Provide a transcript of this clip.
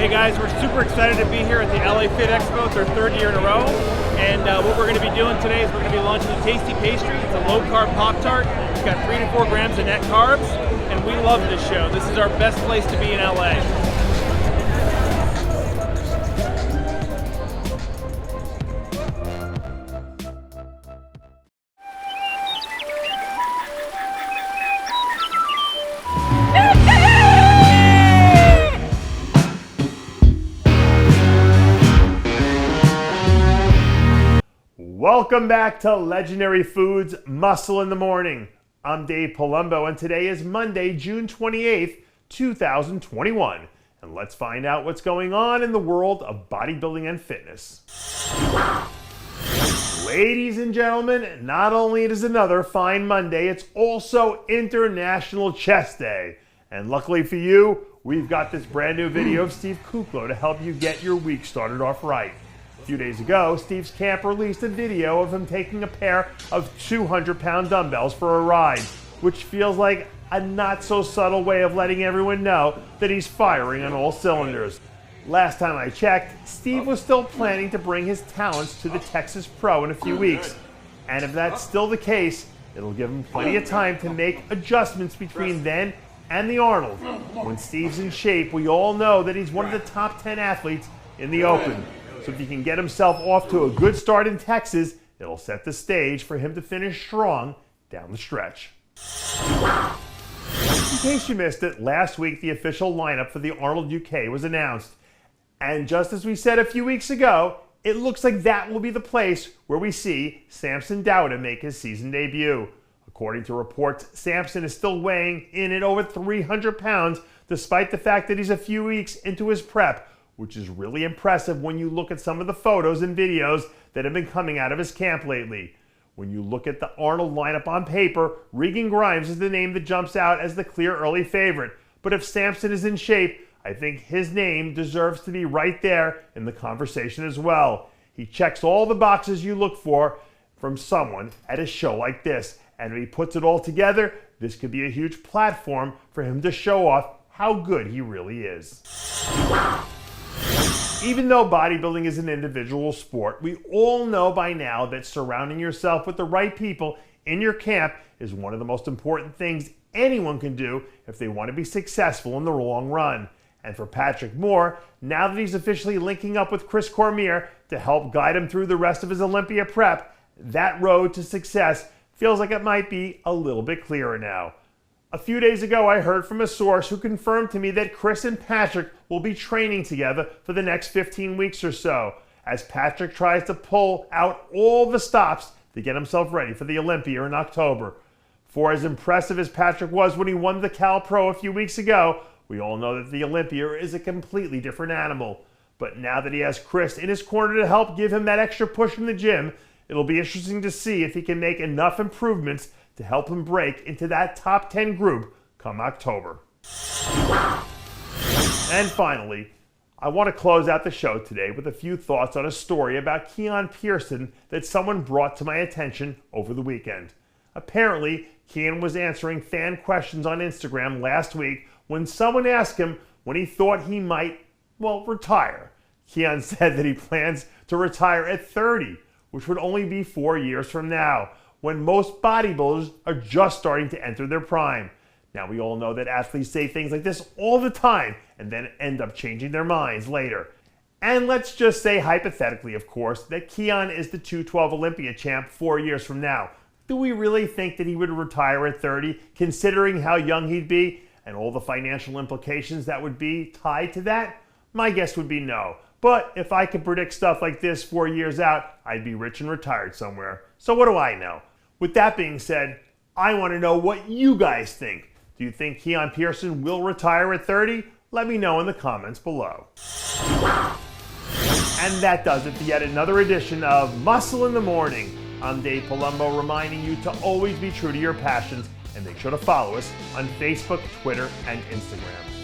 Hey guys, we're super excited to be here at the LA Fit Expo. It's our third year in a row. And what we're going to be doing today is we're going to be launching a tasty pastry. It's a low-carb Pop-Tart. It's got 3 to 4 grams of net carbs. And we love this show. This is our best place to be in LA. Welcome back to Legendary Foods Muscle in the Morning. I'm Dave Palumbo, and today is Monday, June 28th, 2021. And let's find out what's going on in the world of bodybuilding and fitness. Ladies and gentlemen, not only is it another fine Monday, it's also International Chest Day. And luckily for you, we've got this brand new video of Steve Kuclo to help you get your week started off right. A few days ago, Steve's camp released a video of him taking a pair of 200-pound dumbbells for a ride, which feels like a not-so-subtle way of letting everyone know that he's firing on all cylinders. Last time I checked, Steve was still planning to bring his talents to the Texas Pro in a few weeks, and if that's still the case, it'll give him plenty of time to make adjustments between then and the Arnold. When Steve's in shape, we all know that he's one of the top 10 athletes in the Open. So if he can get himself off to a good start in Texas, it'll set the stage for him to finish strong down the stretch. In case you missed it, last week the official lineup for the Arnold UK was announced. And just as we said a few weeks ago, it looks like that will be the place where we see Samson Dauda make his season debut. According to reports, Samson is still weighing in at over 300 pounds despite the fact that he's a few weeks into his prep, which is really impressive when you look at some of the photos and videos that have been coming out of his camp lately. When you look at the Arnold lineup on paper, Regan Grimes is the name that jumps out as the clear early favorite. But if Samson is in shape, I think his name deserves to be right there in the conversation as well. He checks all the boxes you look for from someone at a show like this. And if he puts it all together, this could be a huge platform for him to show off how good he really is. Even though bodybuilding is an individual sport, we all know by now that surrounding yourself with the right people in your camp is one of the most important things anyone can do if they want to be successful in the long run. And for Patrick Moore, now that he's officially linking up with Chris Cormier to help guide him through the rest of his Olympia prep, that road to success feels like it might be a little bit clearer now. A few days ago, I heard from a source who confirmed to me that Chris and Patrick will be training together for the next 15 weeks or so, as Patrick tries to pull out all the stops to get himself ready for the Olympia in October. For as impressive as Patrick was when he won the Cal Pro a few weeks ago, we all know that the Olympia is a completely different animal. But now that he has Chris in his corner to help give him that extra push in the gym, it'll be interesting to see if he can make enough improvements to help him break into that top 10 group come October. And finally, I want to close out the show today with a few thoughts on a story about Keone Pearson that someone brought to my attention over the weekend. Apparently, Keone was answering fan questions on Instagram last week when someone asked him when he thought he might, retire. Keone said that he plans to retire at 30, which would only be 4 years from now, when most bodybuilders are just starting to enter their prime. Now, we all know that athletes say things like this all the time and then end up changing their minds later. And let's just say, hypothetically, of course, that Keone is the 212 Olympia champ 4 years from now. Do we really think that he would retire at 30, considering how young he'd be and all the financial implications that would be tied to that? My guess would be no. But if I could predict stuff like this 4 years out, I'd be rich and retired somewhere. So what do I know? With that being said, I want to know what you guys think. Do you think Keone Pearson will retire at 30? Let me know in the comments below. And that does it for yet another edition of Muscle in the Morning. I'm Dave Palumbo, reminding you to always be true to your passions and make sure to follow us on Facebook, Twitter, and Instagram.